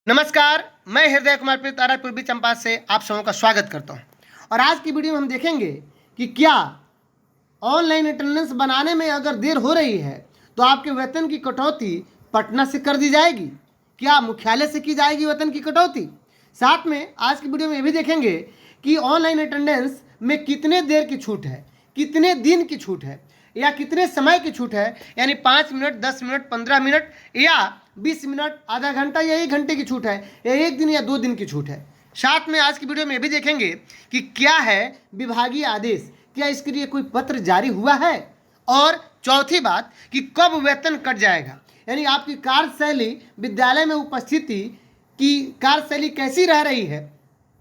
नमस्कार, मैं हृदय कुमार तारा पूर्वी चंपारण से आप सबों का स्वागत करता हूं। और आज की वीडियो में हम देखेंगे कि क्या ऑनलाइन अटेंडेंस बनाने में अगर देर हो रही है तो आपके वेतन की कटौती पटना से कर दी जाएगी, क्या मुख्यालय से की जाएगी वेतन की कटौती। साथ में आज की वीडियो में ये भी देखेंगे कि ऑनलाइन अटेंडेंस में कितने देर की छूट है, कितने दिन की छूट है या कितने समय की छूट है, यानी 5 मिनट, 10 मिनट, 15 मिनट या 20 मिनट, आधा घंटा या 1 घंटे की छूट है, या 1 दिन या 2 दिन की छूट है। साथ में आज की वीडियो में ये भी देखेंगे कि क्या है विभागीय आदेश, क्या इसके लिए कोई पत्र जारी हुआ है, और चौथी बात कि कब वेतन कट जाएगा, यानी आपकी कार्यशैली विद्यालय में उपस्थिति की कार्यशैली कैसी रह रही है,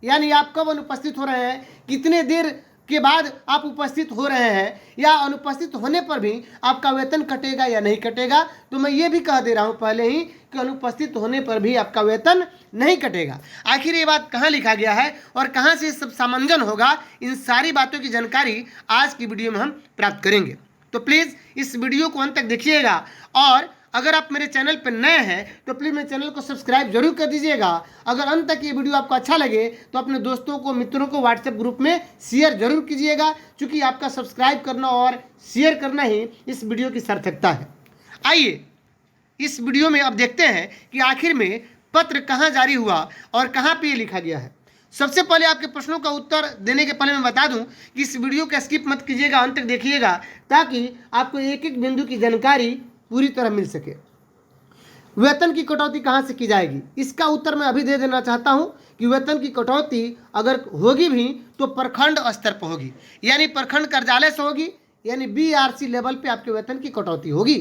यानी आप कब अनुपस्थित हो रहे हैं, कितने देर के बाद आप उपस्थित हो रहे हैं, या अनुपस्थित होने पर भी आपका वेतन कटेगा या नहीं कटेगा। तो मैं ये भी कह दे रहा हूँ पहले ही कि अनुपस्थित होने पर भी आपका वेतन नहीं कटेगा। आखिर ये बात कहाँ लिखा गया है और कहाँ से सब सामंजन होगा, इन सारी बातों की जानकारी आज की वीडियो में हम प्राप्त करेंगे। तो प्लीज़ इस वीडियो को अंत तक देखिएगा, और अगर आप मेरे चैनल पर नए हैं तो प्लीज़ मेरे चैनल को सब्सक्राइब जरूर कर दीजिएगा। अगर अंत तक ये वीडियो आपको अच्छा लगे तो अपने दोस्तों को, मित्रों को व्हाट्सएप ग्रुप में शेयर जरूर कीजिएगा, क्योंकि आपका सब्सक्राइब करना और शेयर करना ही इस वीडियो की सार्थकता है। आइए इस वीडियो में अब देखते हैं कि आखिर में पत्र कहाँ जारी हुआ और कहाँ पर ये लिखा गया है। सबसे पहले आपके प्रश्नों का उत्तर देने के पहले मैं बता दूं कि इस वीडियो का स्किप मत कीजिएगा, अंत तक देखिएगा, ताकि आपको एक एक बिंदु की जानकारी पूरी तरह मिल सके। वेतन की कटौती कहाँ से की जाएगी, इसका उत्तर मैं अभी दे देना चाहता हूँ कि वेतन की कटौती अगर होगी भी तो प्रखंड स्तर पर होगी, यानी प्रखंड कार्यालय से होगी, यानी बीआरसी लेवल पे आपके वेतन की कटौती होगी।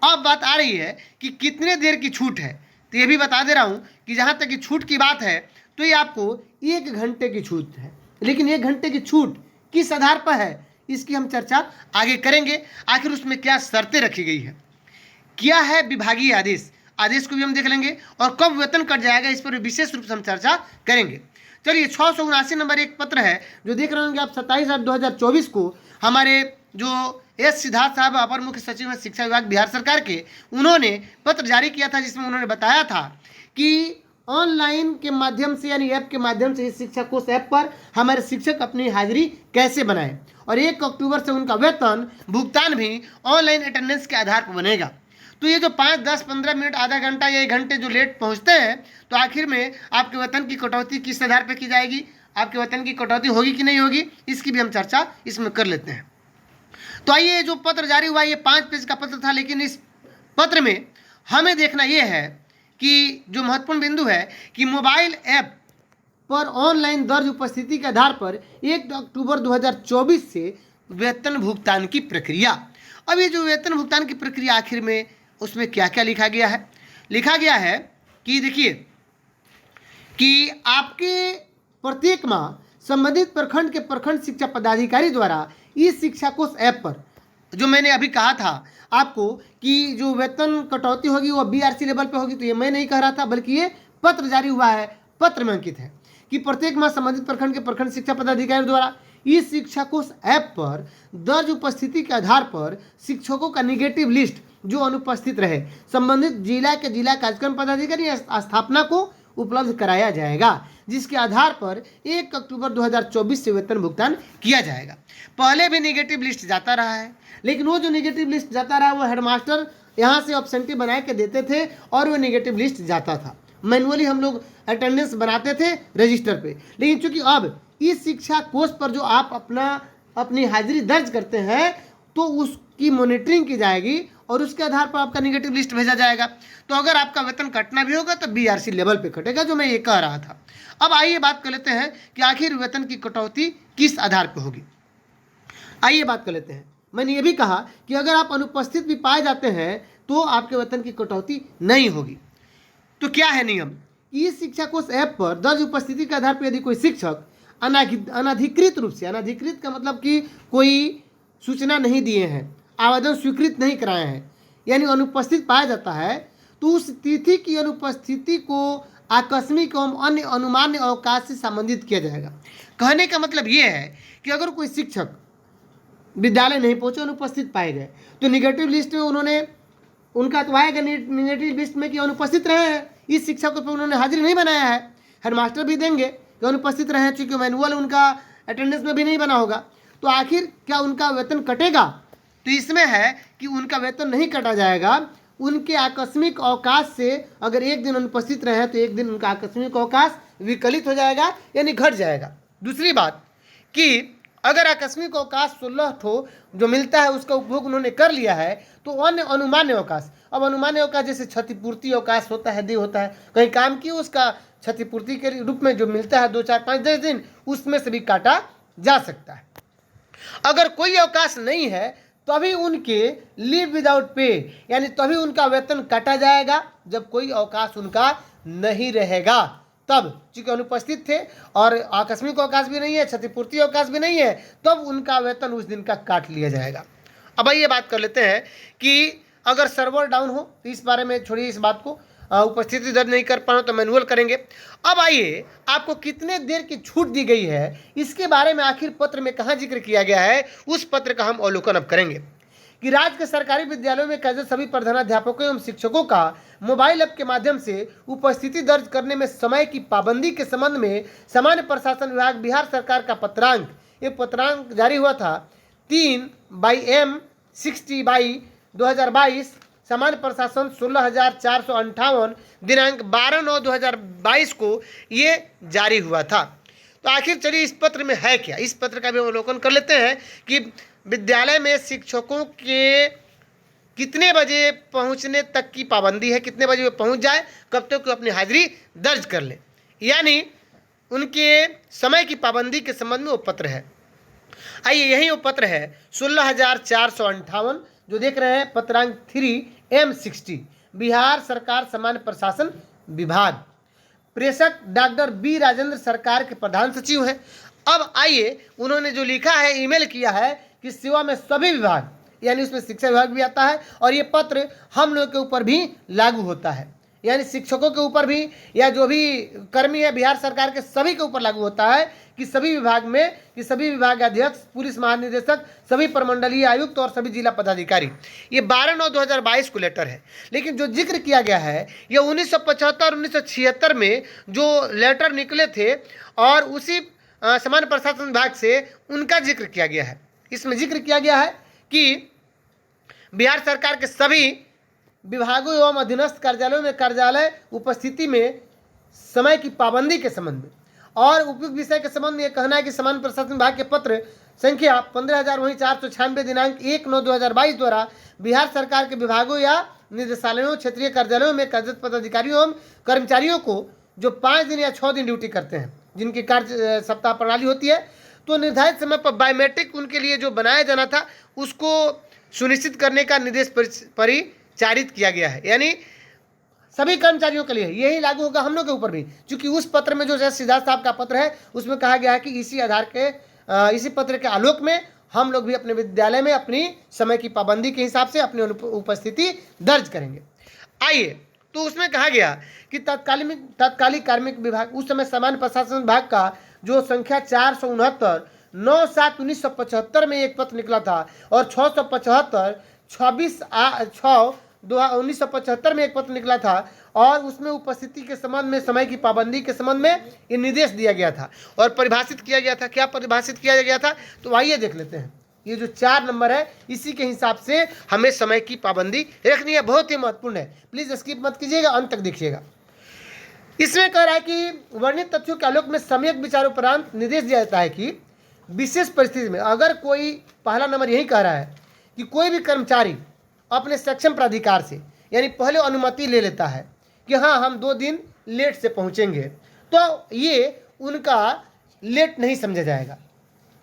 अब बात आ रही है कि कितने देर की छूट है, तो ये भी बता दे रहा हूँ कि जहाँ तक कि छूट की बात है तो ये आपको 1 घंटे की छूट है। लेकिन 1 घंटे की छूट किस आधार पर है, इसकी हम चर्चा आगे करेंगे। आखिर उसमें क्या शर्तें रखी गई है, क्या है विभागीय आदेश, आदेश को भी हम देख लेंगे, और कब वेतन कट जाएगा इस पर विशेष रूप से हम चर्चा करेंगे। चलिए, 679 नंबर एक पत्र है जो देख रहे होंगे आप, 27/8/2024 को हमारे जो एस सिद्धार्थ साहब अपर मुख्य सचिव हैं शिक्षा विभाग बिहार सरकार के, उन्होंने पत्र जारी किया था, जिसमें उन्होंने बताया था कि ऑनलाइन के माध्यम से, यानी ऐप के माध्यम से, इस शिक्षा कोष ऐप पर हमारे शिक्षक अपनी हाजिरी कैसे बनाएं, और 1 अक्टूबर से उनका वेतन भुगतान भी ऑनलाइन अटेंडेंस के आधार पर बनेगा। तो ये जो 5, 10, 15 मिनट, आधा घंटा या 1 घंटे जो लेट पहुंचते हैं, तो आखिर में आपके वेतन की कटौती किस आधार पर की जाएगी, आपके वेतन की कटौती होगी कि नहीं होगी, इसकी भी हम चर्चा इसमें कर लेते हैं। तो आइए, जो पत्र जारी हुआ ये 5 पेज का पत्र था, लेकिन इस पत्र में हमें देखना ये है कि जो महत्वपूर्ण बिंदु है कि मोबाइल ऐप पर ऑनलाइन दर्ज उपस्थिति के आधार पर 1 अक्टूबर 2024 से वेतन भुगतान की प्रक्रिया। अब ये जो वेतन भुगतान की प्रक्रिया, आखिर में उसमें क्या क्या लिखा गया है, लिखा गया है कि देखिए कि आपके प्रत्येक माह संबंधित प्रखंड के प्रखंड शिक्षा पदाधिकारी द्वारा इस शिक्षा कोष ऐप पर, जो मैंने अभी कहा था आपको कि जो वेतन कटौती होगी वो बीआरसी लेवल पे होगी, तो ये मैं नहीं कह रहा था, बल्कि ये पत्र जारी हुआ है, पत्र में अंकित है कि प्रत्येक माह संबंधित प्रखंड के प्रखंड शिक्षा पदाधिकारी द्वारा इस शिक्षा कोष ऐप पर दर्ज उपस्थिति के आधार पर शिक्षकों का निगेटिव लिस्ट जो अनुपस्थित रहे संबंधित जिला के जिला कार्यक्रम पदाधिकारी या स्थापना को उपलब्ध कराया जाएगा, जिसके आधार पर 1 अक्टूबर 2024 से वेतन भुगतान किया जाएगा। पहले भी निगेटिव लिस्ट जाता रहा है, लेकिन वो जो निगेटिव लिस्ट जाता रहा वो हेडमास्टर यहाँ से ऑब्सेंटी बना के देते थे और वो निगेटिव लिस्ट जाता था। मैनुअली हम लोग अटेंडेंस बनाते थे रजिस्टर पे, लेकिन चूंकि अब इस शिक्षा कोष पर जो आप अपनी हाजिरी दर्ज करते हैं तो उसकी मॉनिटरिंग की जाएगी और उसके आधार पर आपका निगेटिव लिस्ट भेजा जाएगा। तो अगर आपका वेतन कटना भी होगा तो बीआरसी लेवल पे कटेगा, जो मैं ये कह रहा था। अब आइए बात कर लेते हैं कि आखिर वेतन की कटौती किस आधार पर होगी। आइए बात कर लेते हैं। मैंने ये भी कहा कि अगर आप अनुपस्थित भी पाए जाते हैं तो आपके वेतन की कटौती नहीं होगी। तो क्या है नियम, इस शिक्षा कोष ऐप पर दर्ज उपस्थिति के आधार पर यदि कोई शिक्षक अनाधिकृत रूप से, अनाधिकृत का मतलब कि कोई सूचना नहीं दिए हैं, आवेदन स्वीकृत नहीं कराए हैं, यानी अनुपस्थित पाया जाता है, तो उस तिथि की अनुपस्थिति को आकस्मिक एवं अन्य अनुमान्य अवकाश से संबंधित किया जाएगा। कहने का मतलब ये है कि अगर कोई शिक्षक विद्यालय नहीं पहुंचे, अनुपस्थित पाए गए, तो निगेटिव लिस्ट में उनका तो आएगा निगेटिव लिस्ट में कि अनुपस्थित रहे हैं, इस शिक्षकों पर उन्होंने हाजिरी नहीं बनाया है। हेडमास्टर भी देंगे कि अनुपस्थित रहे, चूँकि मैनुअल उनका अटेंडेंस में भी नहीं बना होगा, तो आखिर क्या उनका वेतन कटेगा? तो इसमें है कि उनका वेतन नहीं कटा जाएगा। उनके आकस्मिक अवकाश से अगर एक दिन अनुपस्थित रहे तो एक दिन उनका आकस्मिक अवकाश विकलित हो जाएगा, यानी घट जाएगा। दूसरी बात कि अगर आकस्मिक अवकाश 16 ठो जो मिलता है उसका उपभोग उन्होंने कर लिया है, तो अन्य अनुमान्य अवकाश, अब अनुमान्य अवकाश जैसे क्षतिपूर्ति अवकाश होता है, देय होता है, कहीं काम किए उसका क्षतिपूर्ति के रूप में जो मिलता है 2, 4, 5, 10 दिन, उसमें से भी काटा जा सकता है। अगर कोई अवकाश नहीं है तभी उनके लीव विदाउट पे, यानी तभी उनका वेतन काटा जाएगा जब कोई अवकाश उनका नहीं रहेगा। तब चूंकि अनुपस्थित थे और आकस्मिक अवकाश भी नहीं है, क्षतिपूर्ति अवकाश भी नहीं है, तब उनका वेतन उस दिन का काट लिया जाएगा। अब आइए बात कर लेते हैं कि अगर सर्वर डाउन हो, तो इस बारे में छोड़िए इस बात को, उपस्थिति दर्ज नहीं कर पाओ तो मैनुअल करेंगे। अब आइए आपको कितने देर की छूट दी गई है इसके बारे में आखिर पत्र में कहाँ जिक्र किया गया है, उस पत्र का हम अवलोकन अब करेंगे कि राज्य के सरकारी विद्यालयों में कार्यरत सभी प्रधानाध्यापकों एवं शिक्षकों का मोबाइल ऐप के माध्यम से उपस्थिति दर्ज करने में समय की पाबंदी के संबंध में सामान्य प्रशासन विभाग बिहार सरकार का पत्रांक, ये पत्रांक जारी हुआ था 3/M60/2022, सामान्य प्रशासन 16,458 दिनांक 12/9/2022 को ये जारी हुआ था। तो आखिर चलिए इस पत्र में है क्या, इस पत्र का भी अवलोकन कर लेते हैं कि विद्यालय में शिक्षकों के कितने बजे पहुंचने तक की पाबंदी है, कितने बजे वे पहुंच जाए, कब तक अपनी हाजिरी दर्ज कर ले, यानी उनके समय की पाबंदी के संबंध में वो पत्र है। आइए यही वो पत्र है 16,458 जो देख रहे हैं, पत्रांक 3M60, बिहार सरकार सामान्य प्रशासन विभाग, प्रेषक डॉक्टर बी राजेंद्र सरकार के प्रधान सचिव हैं। अब आइए उन्होंने जो लिखा है, ईमेल किया है कि सेवा में सभी विभाग, यानी उसमें शिक्षा विभाग भी आता है, और ये पत्र हम लोग के ऊपर भी लागू होता है, यानी शिक्षकों के ऊपर भी या जो भी कर्मी है बिहार सरकार के सभी के ऊपर लागू होता है कि सभी विभाग में, कि सभी विभागाध्यक्ष, पुलिस महानिदेशक, सभी प्रमंडलीय आयुक्त और सभी जिला पदाधिकारी, ये 12/9/2022 को लेटर है। लेकिन जो जिक्र किया गया है ये 1975 1976 में जो लेटर निकले थे और उसी सामान्य प्रशासन विभाग से उनका जिक्र किया गया है। इसमें जिक्र किया गया है कि बिहार सरकार के सभी विभागों एवं अधीनस्थ कार्यालयों में कार्यालय उपस्थिति में समय की पाबंदी के संबंध में और उपयुक्त विषय के संबंध में यह कहना है कि सामान्य प्रशासन विभाग के पत्र संख्या 15,496 दिनांक 1/9/2022 द्वारा बिहार सरकार के विभागों या निदेशालयों, क्षेत्रीय कार्यालयों में कार्यरत पदाधिकारियों एवं कर्मचारियों को जो 5 दिन या 6 दिन ड्यूटी करते हैं, जिनकी कार्य सप्ताह प्रणाली होती है, तो निर्धारित समय पर बायोमेट्रिक उनके लिए जो बनाया जाना था उसको सुनिश्चित करने का निर्देश परिचारित किया गया है। यानी सभी कर्मचारियों के लिए यही लागू होगा, हम लोग के ऊपर भी, क्योंकि उस पत्र में जो सिद्धार्थ साहब का पत्र है उसमें कहा गया है कि इसी आधार के इसी पत्र के आलोक में हम लोग भी अपने विद्यालय में अपनी समय की पाबंदी के हिसाब से अपनी उपस्थिति दर्ज करेंगे। आइए, तो उसमें कहा गया कि तत्कालिक कार्मिक विभाग, उस समय सामान्य प्रशासन विभाग का जो संख्या 469 9/7/1975 में एक पत्र निकला था और 675 26/6/1975 में एक पत्र निकला था और उसमें उपस्थिति के संबंध में, समय की पाबंदी के संबंध में ये निर्देश दिया गया था और परिभाषित किया गया था। क्या परिभाषित किया गया था, तो आइए देख लेते हैं। ये जो 4 नंबर है इसी के हिसाब से हमें समय की पाबंदी रखनी है, बहुत ही महत्वपूर्ण है, प्लीज स्किप मत कीजिएगा, अंत तक देखिएगा। इसमें कह रहा है कि वर्णित तथ्यों के आलोक में सम्यक विचारोपरांत निर्देश दिया जाता है कि विशेष परिस्थिति में, अगर कोई, पहला नंबर यही कह रहा है कि कोई भी कर्मचारी अपने सक्षम प्राधिकार से, यानी पहले अनुमति ले लेता है कि हाँ हम 2 दिन लेट से पहुंचेंगे, तो ये उनका लेट नहीं समझा जाएगा।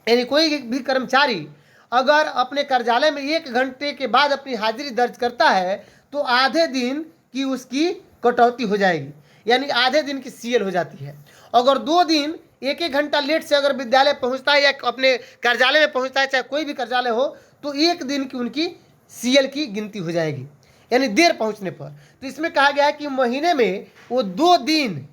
यानी कोई भी कर्मचारी अगर अपने कार्यालय में 1 घंटे के बाद अपनी हाजिरी दर्ज करता है तो आधे दिन की उसकी कटौती हो जाएगी, यानी आधे दिन की सीएल हो जाती है। अगर 2 दिन 1-1 घंटा लेट से अगर विद्यालय पहुंचता है या अपने कार्यालय में पहुंचता है, चाहे कोई भी कार्यालय हो, तो 1 दिन की उनकी सीएल की गिनती हो जाएगी, यानी देर पहुंचने पर। तो इसमें कहा गया है कि महीने में वो 2 दिन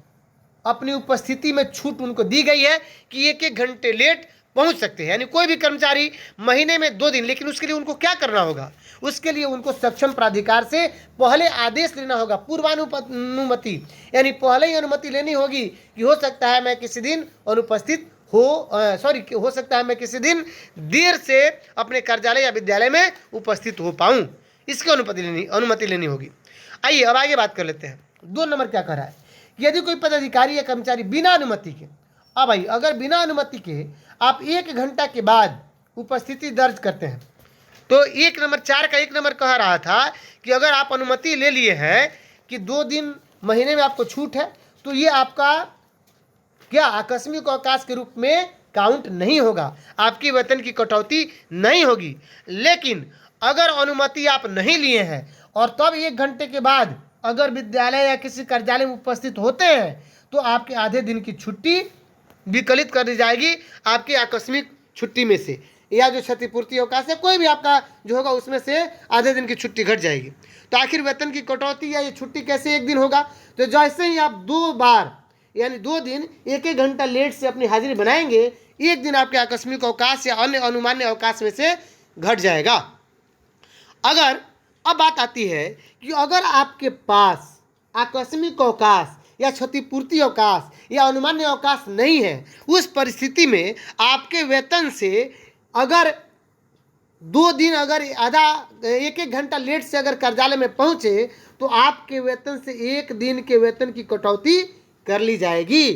अपनी उपस्थिति में छूट उनको दी गई है कि 1-1 घंटे लेट पहुंच सकते हैं। यानी कोई भी कर्मचारी महीने में 2 दिन, लेकिन उसके लिए उनको क्या करना होगा, उसके लिए उनको सक्षम प्राधिकार से पहले आदेश लेना होगा, पूर्वानुमति, यानी पहले ही अनुमति लेनी होगी कि हो सकता है मैं किसी दिन अनुपस्थित हो सकता है मैं किसी दिन देर से अपने कार्यालय या विद्यालय में उपस्थित हो पाऊं, इसकी अनुमति लेनी होगी। आइए अब आगे बात कर लेते हैं। 2 नंबर क्या कह रहा है, यदि कोई पदाधिकारी या कर्मचारी बिना अनुमति के, अब भाई अगर बिना अनुमति के आप 1 घंटा के बाद उपस्थिति दर्ज करते हैं, तो 1 नंबर 4 का 1 नंबर कह रहा था कि अगर आप अनुमति ले लिए हैं कि 2 दिन महीने में आपको छूट है, तो ये आपका क्या आकस्मिक अवकाश के रूप में काउंट नहीं होगा, आपकी वेतन की कटौती नहीं होगी। लेकिन अगर अनुमति आप नहीं लिए हैं और तब 1 घंटे के बाद अगर विद्यालय या किसी कार्यालय में उपस्थित होते हैं, तो आपके आधे दिन की छुट्टी विकलित कर दी जाएगी आपकी आकस्मिक छुट्टी में से, या जो क्षतिपूर्ति अवकाश है कोई भी आपका जो होगा उसमें से आधे दिन की छुट्टी घट जाएगी। तो आखिर वेतन की कटौती या ये छुट्टी कैसे 1 दिन होगा, तो जैसे ही आप 2 बार यानी 2 दिन 1-1 घंटा लेट से अपनी हाजिरी बनाएंगे, 1 दिन आपके आकस्मिक अवकाश या अन्य अनुमान्य अवकाश में से घट जाएगा। अगर अब बात आती है कि अगर आपके पास आकस्मिक अवकाश या क्षतिपूर्ति अवकाश या अनुमान्य अवकाश नहीं है, उस परिस्थिति में आपके वेतन से अगर 2 दिन अगर 1-1 घंटा लेट से अगर कार्यालय में पहुंचे, तो आपके वेतन से 1 दिन के वेतन की कटौती कर ली जाएगी।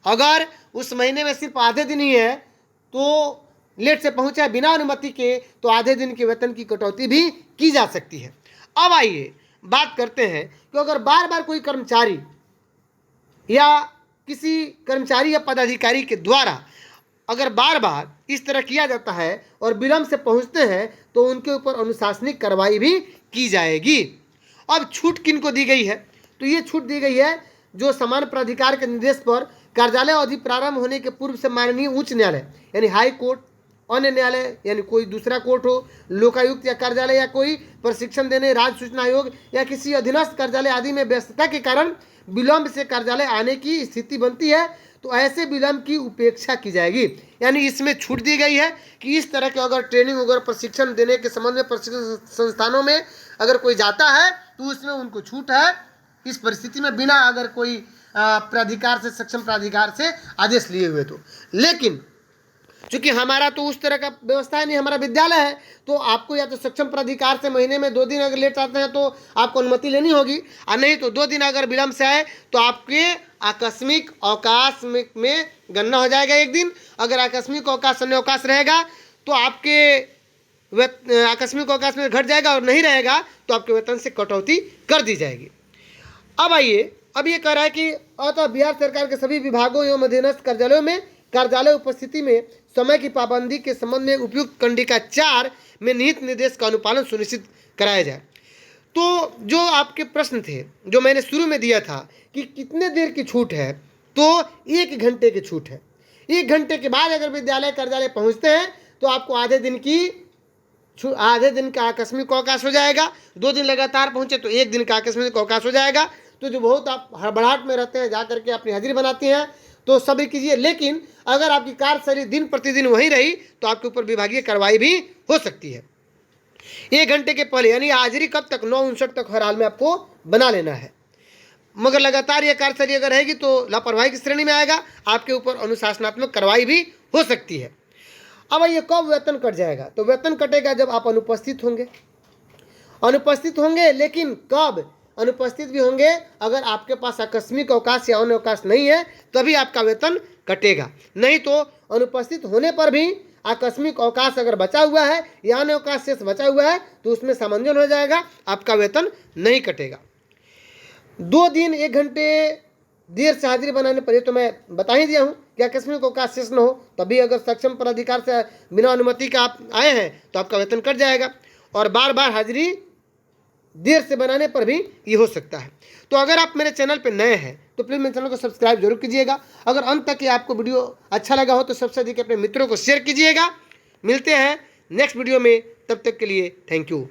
अगर उस महीने में सिर्फ आधे दिन ही है, तो लेट से पहुंचा बिना अनुमति के, तो आधे दिन के वेतन की कटौती भी की जा सकती है। अब आइए बात करते हैं कि अगर बार बार कोई कर्मचारी या किसी कर्मचारी या पदाधिकारी के द्वारा अगर बार बार इस तरह किया जाता है और विलंब से पहुंचते हैं, तो उनके ऊपर अनुशासनिक कार्रवाई भी की जाएगी। अब छूट किन को दी गई है, तो ये छूट दी गई है जो समान प्राधिकार के निर्देश पर कार्यालय अवधि प्रारंभ होने के पूर्व से माननीय उच्च न्यायालय यानी हाई कोर्ट, अन्य न्यायालय यानी कोई दूसरा कोर्ट हो, लोकायुक्त या कार्यालय या कोई प्रशिक्षण देने राज्य सूचना आयोग या किसी अधीनस्थ कार्यालय आदि में व्यस्तता के कारण विलंब से कार्यालय आने की स्थिति बनती है, तो ऐसे विलंब की उपेक्षा की जाएगी। यानी इसमें छूट दी गई है कि इस तरह के अगर ट्रेनिंग वगैरह प्रशिक्षण देने के संबंध में प्रशिक्षण संस्थानों में अगर कोई जाता है, तो उसमें उनको छूट है इस परिस्थिति में, बिना अगर कोई प्राधिकार से सक्षम प्राधिकार से आदेश लिए हुए। तो लेकिन चूंकि हमारा तो उस तरह का व्यवस्था है नहीं, हमारा विद्यालय है, तो आपको या तो सक्षम प्राधिकार से महीने में 2 दिन अगर लेट आते हैं तो आपको अनुमति लेनी होगी, और नहीं तो 2 दिन अगर विलंब से आए तो आपके आकस्मिक अवकाश में गणना हो जाएगा 1 दिन। अगर आकस्मिक अवकाश अन्य अवकाश रहेगा तो आपके आकस्मिक अवकाश में घट जाएगा, और नहीं रहेगा तो आपके वेतन से कटौती कर दी जाएगी। अब आइए, अब ये कह रहा है कि अतः बिहार सरकार के सभी विभागों एवं अधीनस्थ कार्यालयों में कार्यालय उपस्थिति में समय की पाबंदी के संबंध में उपयुक्त कंडिका 4 में निहित निर्देश का अनुपालन सुनिश्चित कराया जाए। तो जो आपके प्रश्न थे जो मैंने शुरू में दिया था कि कितने देर की छूट है, तो 1 घंटे की छूट है। 1 घंटे के बाद अगर विद्यालय कार्यालय पहुंचते हैं तो आपको आधे दिन का आकस्मिक अवकाश हो जाएगा। 2 दिन लगातार पहुंचे तो 1 दिन का आकस्मिक अवकाश हो जाएगा। तो जो बहुत आप हड़बड़ाहट में रहते हैं, जा करके अपनी हाजिरी बनाती हैं, तो सब्र कीजिए। लेकिन अगर आपकी कार्यशैली दिन प्रतिदिन वही रही तो आपके ऊपर विभागीय कार्रवाई भी हो सकती है। 1 घंटे के पहले यानी हाजिरी कब तक, 9:59 तक हर हाल में आपको बना लेना है। मगर लगातार यह कार्यशैली अगर रहेगी तो लापरवाही की श्रेणी में आएगा, आपके ऊपर अनुशासनात्मक कार्रवाई भी हो सकती है। अब ये कब वेतन कट जाएगा, तो वेतन कटेगा जब आप अनुपस्थित होंगे। लेकिन कब अनुपस्थित भी होंगे, अगर आपके पास आकस्मिक अवकाश या अन्य अवकाश नहीं है तभी आपका वेतन कटेगा। नहीं तो अनुपस्थित होने पर भी आकस्मिक अवकाश अगर बचा हुआ है या अन्य अवकाश शेष बचा हुआ है तो उसमें सामंजस्य हो जाएगा, आपका वेतन नहीं कटेगा। 2 दिन 1 घंटे देर से हाजिरी बनाने पर, ये तो मैं बता ही दिया हूँ कि आकस्मिक अवकाश शेष न हो, तभी अगर सक्षम पदाधिकार से बिना अनुमति का आप आए हैं तो आपका वेतन कट जाएगा। और बार बार हाजिरी देर से बनाने पर भी ये हो सकता है। तो अगर आप मेरे चैनल पर नए हैं तो प्लीज़ मेरे चैनल को सब्सक्राइब जरूर कीजिएगा। अगर अंत तक ये आपको वीडियो अच्छा लगा हो तो सबसे अधिक अपने मित्रों को शेयर कीजिएगा। मिलते हैं नेक्स्ट वीडियो में, तब तक के लिए थैंक यू।